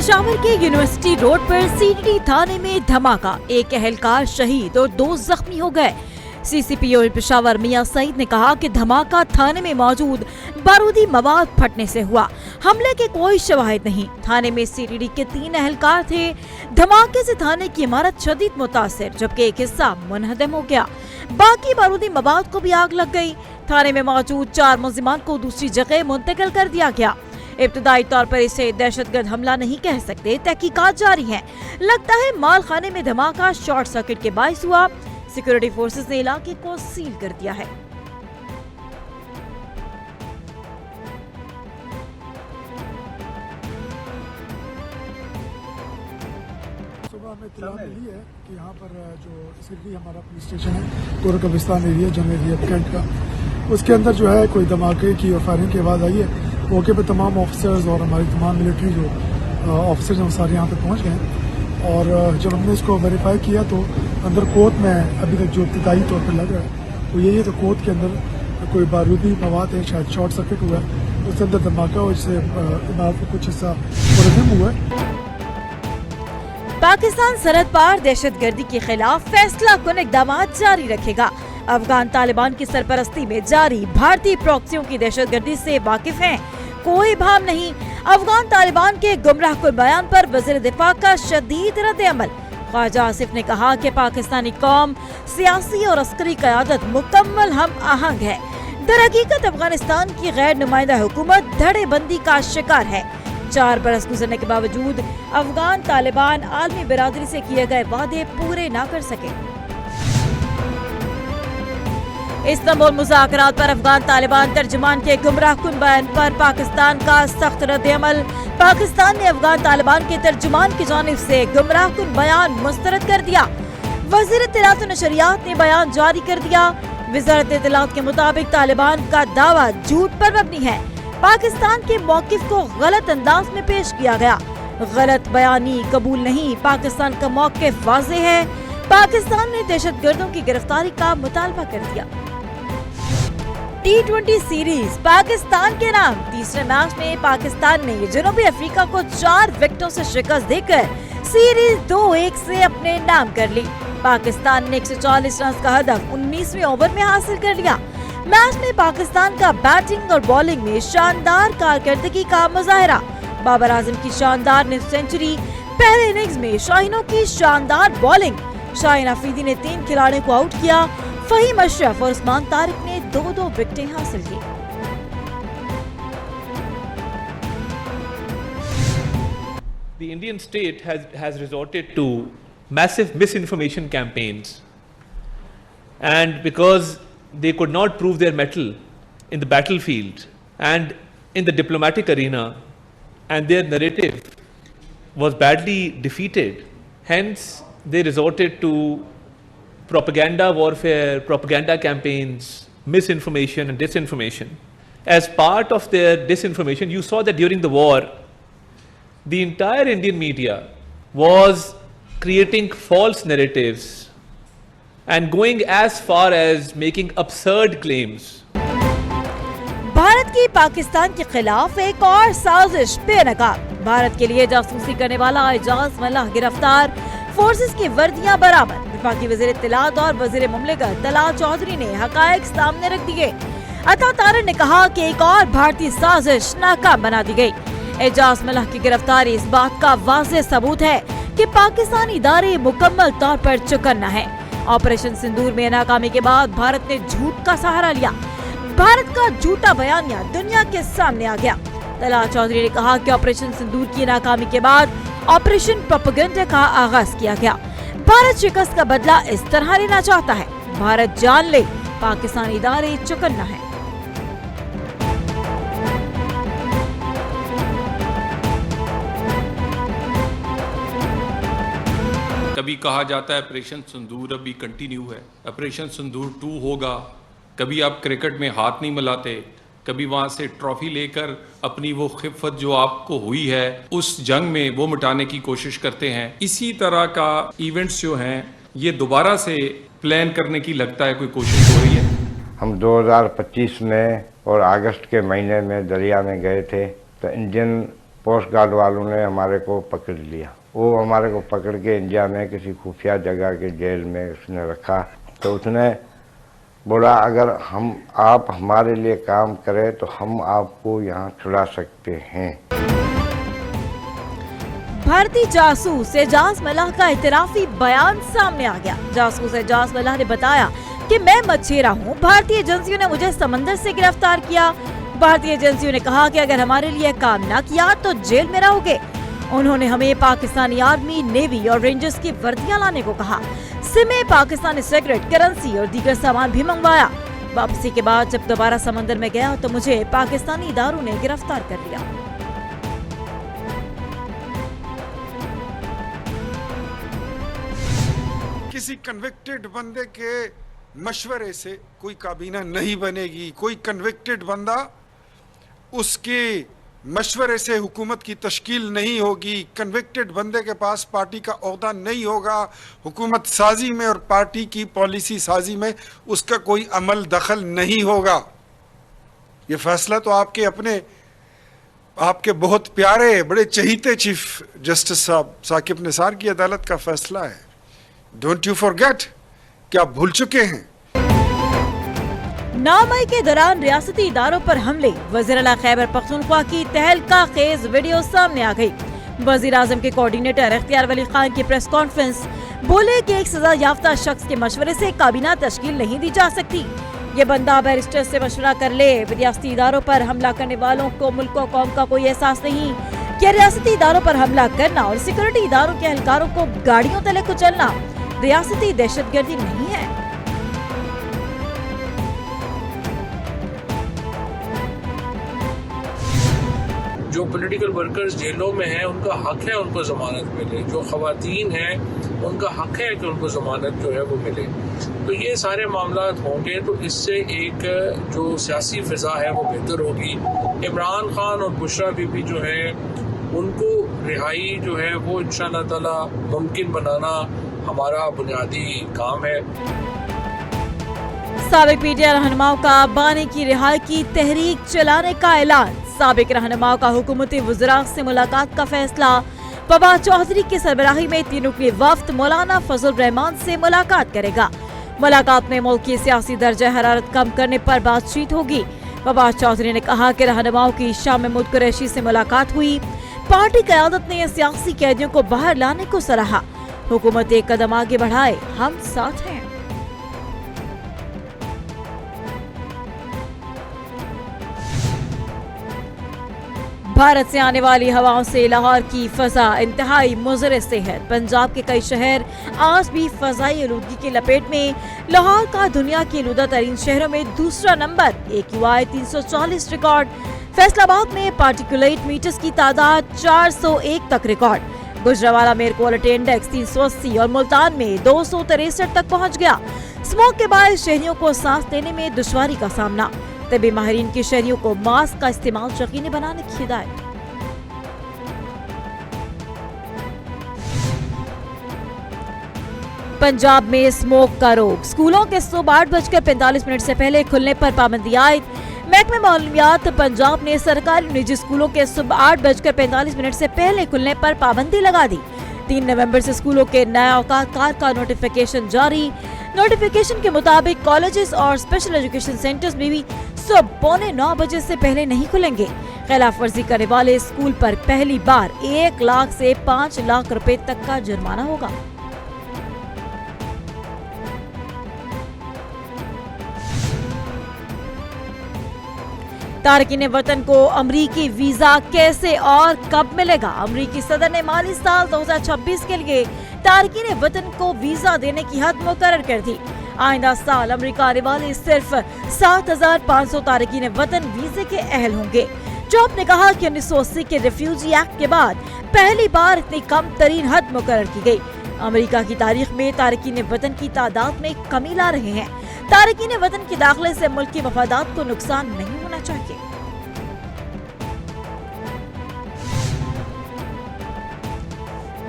पेशावर के university road पर CTD थाने में धमाका, एक अहलकार शहीद और 2 जख्मी हो गए। सीसीपीओ पेशावर मियां सईद ने कहा कि धमाका थाने में मौजूद बारूदी मवाद फटने से हुआ। हमले के कोई शवाहिद नहीं। थाने में सीटीडी के 3 अहलकार थे। धमाके से थाने की इमारत शदीद मुतासिर, जबकि एक हिस्सा मुनहदम हो गया। बाकी बारूदी मवाद को भी आग लग गई। थाने में मौजूद 4 मुलजिमान को दूसरी जगह मुंतकिल कर दिया गया। इब्तदाई तौर पर इसे दहशतगर्द हमला नहीं कह सकते, तहकीकात जारी है। लगता है माल खाने में धमाका शॉर्ट सर्किट के बाइस हुआ। सिक्योरिटी फोर्सेस ने इलाके को सील कर दिया है। सुबह हमें इत्तला मिली है कि यहाँ पर जो सिटी हमारा पुलिस स्टेशन है गोरा कब्रिस्तान एरिया जनरल एरिया कैंट का, उसके अंदर जो है कोई धमाके की और फायरिंग की आवाज़ आई है। मौके पर तमाम ऑफिसर्स और हमारी तमाम मिलिट्री जो ऑफिसर्स हैं वो सारे यहाँ पे पहुँच गए और जब हमने इसको वेरीफाई किया तो अंदर कोर्ट में अभी तक जो इब्तदाई तौर पर लग रहा है वो यही है, तो कोर्ट के अंदर कोई बारूदी मवाद है, शायद शॉर्ट सर्किट हुआ है, उसके अंदर धमाका और इससे इमारत का कुछ हिस्सा मुनहदम हुआ है। पाकिस्तान सरहद पार दहशतगर्दी के खिलाफ फैसला कुन इक़दामात जारी रखेगा। अफगान तालिबान की सरपरस्ती में जारी भारतीय प्रॉक्सियों की दहशतगर्दी से वाकिफ हैं, कोई भाम नहीं। अफगान तालिबान के गुमराहकुन बयान पर वज़ीर दिफा का शदीद रद्द-ए-अमल। ख्वाजा आसिफ ने कहा कि पाकिस्तानी कौम सियासी और अस्करी क़यादत मुकम्मल हम आहंग है। दरहकीकत अफगानिस्तान की गैर नुमाइंदा हुकूमत धड़ेबंदी का शिकार है। 4 बरस गुजरने के बावजूद अफगान तालिबान आलमी बिरादरी से किए गए वादे पूरे न कर सके। इस्तांबुल मुज़ाकरात पर अफगान तालिबान तर्जुमान के गुमराहकुन बयान पर पाकिस्तान का सख्त रद्द-ए-अमल। पाकिस्तान ने अफगान तालिबान के तर्जुमान की जानिब से गुमराहकुन बयान मुस्तरद कर दिया। वज़ीर इत्तलात व नशरियात ने बयान जारी कर दिया। वज़ारत इत्तलात के मुताबिक तालिबान का दावा झूठ पर मबनी है। पाकिस्तान के मौकिफ को गलत अंदाज में पेश किया गया। गलत बयानी कबूल नहीं, पाकिस्तान का मौकिफ वाज़ेह है। पाकिस्तान ने दहशतगर्दों की गिरफ्तारी का मुतालबा कर दिया। T20 सीरीज पाकिस्तान के नाम। तीसरे मैच में पाकिस्तान ने जनूबी अफ्रीका को 4 विकेटों से शिकस्त देकर सीरीज 2-1 से अपने नाम कर ली। पाकिस्तान ने 140 रन का हदफ 19वें ओवर में हासिल कर लिया। मैच में पाकिस्तान का बैटिंग और बॉलिंग में शानदार कारकर्दगी का मुजाहरा। बाबर आजम की शानदार निफ्ट सेंचुरी, पहले इनिंग्स में शाहीनों की शानदार बॉलिंग। शाहीन अफरीदी ने 3 खिलाड़ियों को आउट किया। फहीम अशरफ और उस्मान तारिक ने 2-2 विकेटें हासिल की। The Indian state has resorted to massive misinformation campaigns, and because they could not prove their mettle in the battlefield and in the diplomatic arena, and their narrative was badly defeated, hence they resorted to propaganda warfare, propaganda campaigns, misinformation and disinformation. As part of their disinformation, you saw that during the war, the entire Indian media was creating false narratives and going as far as making absurd claims. Bharat की पाकिस्तान के खिलाफ एक और साजिश बेनकाब। भारत के लिए जासूसी करने वाला एजाज मल्लाह गिरफ्तार, फोर्सेस की वर्दियां बरामद। वफाकी वज़ीर इत्तलात और वज़ीर मुमलिकत तलाल चौधरी ने हकायक सामने रख दिए। अता तारड़ ने कहा कि एक और भारतीय साजिश नाकाम बना दी गई। एजाज मल्लाह की गिरफ्तारी इस बात का वाज़ेह सबूत है कि पाकिस्तानी इदारे मुकम्मल तौर पर चौकन्ना है। ऑपरेशन सिंदूर में नाकामी के बाद भारत ने झूठ का सहारा लिया। भारत का झूठा बयानिया दुनिया के सामने आ गया। तलाल चौधरी ने कहा कि ऑपरेशन सिंदूर की नाकामी के बाद ऑपरेशन प्रोपेगेंडा का आगाज किया गया। भारत शिकस्त का बदला इस तरह लेना चाहता है। भारत जान ले, पाकिस्तानी इदारे चौकन्ना है। कभी कहा जाता है ऑपरेशन सिंदूर अभी कंटिन्यू है, ऑपरेशन सिंदूर 2 होगा। कभी आप क्रिकेट में हाथ नहीं मिलाते, कभी वहाँ से ट्रॉफी लेकर अपनी वो खिफ़त जो आपको हुई है उस जंग में वो मिटाने की कोशिश करते हैं। इसी तरह का इवेंट्स जो हैं ये दोबारा से प्लान करने की लगता है कोई कोशिश हो रही है। हम 2025 में और अगस्त के महीने में दरिया में गए थे तो इंडियन पोस्ट गार्ड वालों ने हमारे को पकड़ लिया। वो हमारे को पकड़ के इंडिया में किसी खुफिया जगह के जेल में उसने रखा। तो उसने बोला अगर आप हमारे लिए काम करें तो हम आपको यहाँ छुड़ा सकते हैं। भारतीय जासूस एजाज मल्लाह का इतराफी बयान सामने आ गया। जासूस एजाज मल्लाह ने बताया कि मैं मछेरा हूँ, भारतीय एजेंसियों ने मुझे समंदर से गिरफ्तार किया। भारतीय एजेंसियों ने कहा कि अगर हमारे लिए काम न किया तो जेल में रहोगे। उन्होंने हमें पाकिस्तानी आर्मी, नेवी और रेंजर्स की वर्दियां लाने को कहा। सिमें पाकिस्तानी सिगरेट, करेंसी और दीगर सामान भी मंगवाया। वापसी के बाद जब दोबारा समंदर में गया तो मुझे पाकिस्तानी इदारों ने गिरफ्तार कर लिया। किसी कन्विक्टेड बंदे के मशवरे से कोई काबीना नहीं बनेगी। कोई कन्विक्टेड बंदा उसके मशवरे से हुकूमत की तश्कील नहीं होगी। कन्विक्टेड बंदे के पास पार्टी का ओहदा नहीं होगा। हुकूमत साजी में और पार्टी की पॉलिसी साजी में उसका कोई अमल दखल नहीं होगा। ये फैसला तो आपके बहुत प्यारे, बड़े चहीते चीफ जस्टिस साहब साकिब निसार की अदालत का फैसला है। डोंट यू फॉरगेट कि आप भूल चुके हैं। 9 मई के दौरान रियासती इदारों पर हमले, वज़ीर-ए-आला खैबर पख्तूनख्वा की तहलका खेज वीडियो सामने आ गई। वज़ीर आज़म के कोऑर्डिनेटर इख्तियार वली खान की प्रेस कॉन्फ्रेंस, बोले कि एक सजा याफ्ता शख्स के मशवरे से काबीना तश्कील नहीं दी जा सकती। ये बंदा बैरिस्टर से मशवरा कर ले। रियासती इदारों पर हमला करने वालों को मुल्क और कौम का कोई एहसास नहीं कि रियासती इदारों पर हमला करना और सिक्योरिटी इदारों के एहलकारों को गाड़ियों तले कुचलना रियासती दहशतगर्दी नहीं है। जो पॉलिटिकल वर्कर्स जेलों में हैं उनका हक है उनको ज़मानत मिले। जो ख़वातीन हैं उनका हक है कि उनको ज़मानत जो है वो मिले। तो ये सारे मामलात होंगे तो इससे एक जो सियासी फ़िज़ा है वो बेहतर होगी। इमरान खान और बुशरा बीबी जो है उनको रिहाई जो है वो इंशाअल्लाह ताला मुमकिन बनाना हमारा बुनियादी काम है। साबिक पीटीआई रहनुमाओं का बानी की रिहाई की तहरीक चलाने का ऐलान। साबिक रहनुमाओं का हुकूमती वज़रा से मुलाकात का फैसला। फवाद चौधरी की सरबराही में 3 रुकनी वफ्द मौलाना फजल रहमान से मुलाकात करेगा। मुलाकात में मुल्क की सियासी दर्जा हरारत कम करने पर बातचीत होगी। फवाद चौधरी ने कहा कि रहनुमाओं की शाम महमूद कुरैशी से मुलाकात हुई। पार्टी क़यादत ने सियासी कैदियों को बाहर लाने को सराहा। हुकूमत एक कदम आगे बढ़ाए, हम साथ हैं। भारत से आने वाली हवाओं से लाहौर की फजा इंतहाई मुज़र सेहत। पंजाब के कई शहर आज भी फजाई आलूदगी की लपेट में। लाहौर का दुनिया के आलूदा तरीन शहरों में दूसरा नंबर, AQI 340 रिकॉर्ड। फैसलाबाद में पार्टिकुलेट मीटर्स की तादाद 401 तक रिकॉर्ड। गुजरावाला में एयर क्वालिटी इंडेक्स 380 और मुल्तान में 263 तक पहुंच गया। स्मोक के बायस शहरियों को सांस लेने में दुश्वारी का सामना। तबी माहिरीन की शहरियों को मास्क का इस्तेमाल यकीनी बनाने की हिदायत। पंजाब में स्मोक का रोक, स्कूलों के सुबह 8:45 से पहले खुलने पर पाबंदी आयद। महकमे मालूमियात पंजाब ने सरकारी निजी स्कूलों के सुबह 8:45 से पहले खुलने पर पाबंदी लगा दी। 3 नवंबर से स्कूलों के नए औकात कार का नोटिफिकेशन जारी। नोटिफिकेशन के मुताबिक कॉलेजेस और स्पेशल एजुकेशन सेंटर्स में भी सुबह 8:45 बजे से पहले नहीं खुलेंगे। खिलाफ वर्जी करने वाले स्कूल पर पहली बार 1 लाख से 5 लाख रुपए तक का जुर्माना होगा। तारकीन वतन को अमरीकी वीजा कैसे और कब मिलेगा? अमरीकी सदर ने माली साल 2026 के लिए तारकीन वतन को वीजा देने की हद मुकर्रर कर दी। आइंदा साल अमरीका आने वाले सिर्फ 7,500 तारकीन वतन वीजे के अहल होंगे। ट्रंप ने कहा कि 1980 के रिफ्यूजी एक्ट के बाद पहली बार इतनी कम तरीन हद मुकर्रर की गई। अमरीका की तारीख में तारकीन वतन की तादाद में कमी ला रहे हैं। तारकीन वतन के दाखिले से मुल्क की मफादात को नुकसान नहीं होना चाहिए।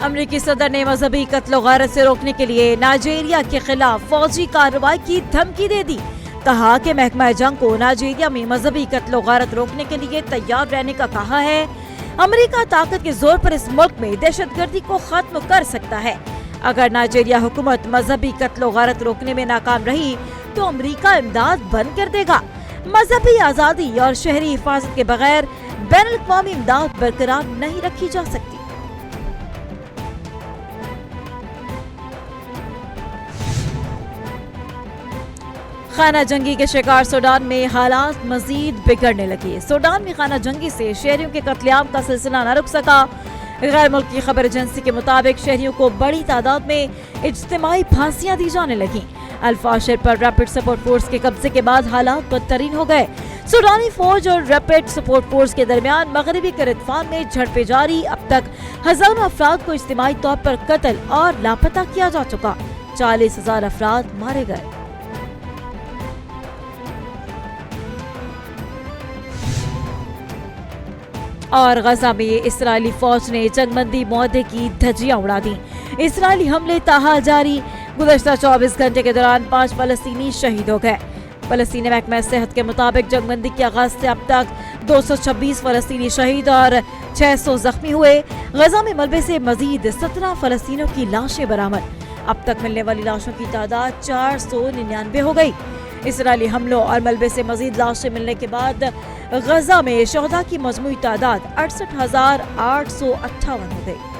अमरीकी सदर ने मजहबी कत्ल गारत से रोकने के लिए नाइजीरिया के खिलाफ फौजी कार्रवाई की धमकी दे दी। कहा कि महकमा जंग को नाइजीरिया में मजहबी कत्ल गारत रोकने के लिए तैयार रहने का कहा है। امریکہ طاقت کے زور پر اس ملک میں دہشت گردی کو ختم کر سکتا ہے۔ اگر نائجیریا حکومت مذہبی قتل و غارت روکنے میں ناکام رہی تو امریکہ امداد بند کر دے گا۔ مذہبی آزادی اور شہری حفاظت کے بغیر بین الاقوامی امداد برقرار نہیں رکھی جا سکتی۔ خانہ جنگی کے شکار سوڈان میں حالات مزید بگڑنے لگے۔ سوڈان میں خانہ جنگی سے شہریوں کے قتل عام کا سلسلہ نہ رک سکا۔ غیر ملکی خبر ایجنسی کے مطابق شہریوں کو بڑی تعداد میں اجتماعی پھانسیاں دی جانے لگیں۔ الفاشر پر ریپڈ سپورٹ فورس کے قبضے کے بعد حالات بدترین ہو گئے۔ سوڈانی فوج اور ریپڈ سپورٹ فورس کے درمیان مغربی کردفان میں جھڑپیں جاری۔ اب تک ہزاروں افراد کو اجتماعی طور پر قتل اور لاپتہ کیا جا چکا۔ 40,000 افراد مارے گئے۔ اور غزہ میں اسرائیلی فوج نے جنگ بندی معاہدے کی دھجیاں اڑا دیں۔ اسرائیلی حملے تاحال جاری۔ گزشتہ 24 گھنٹے کے دوران 5 فلسطینی شہید ہو گئے۔ فلسطینی محکمہ صحت کے مطابق جنگ بندی کے آغاز سے اب تک 226 فلسطینی شہید اور 600 زخمی ہوئے۔ غزہ میں ملبے سے مزید 17 فلسطینیوں کی لاشیں برآمد۔ اب تک ملنے والی لاشوں کی تعداد 499 ہو گئی۔ اسرائیلی حملوں اور ملبے سے مزید لاشیں ملنے کے بعد غزہ میں شہداء کی مجموعی تعداد 68,858 ہو گئی۔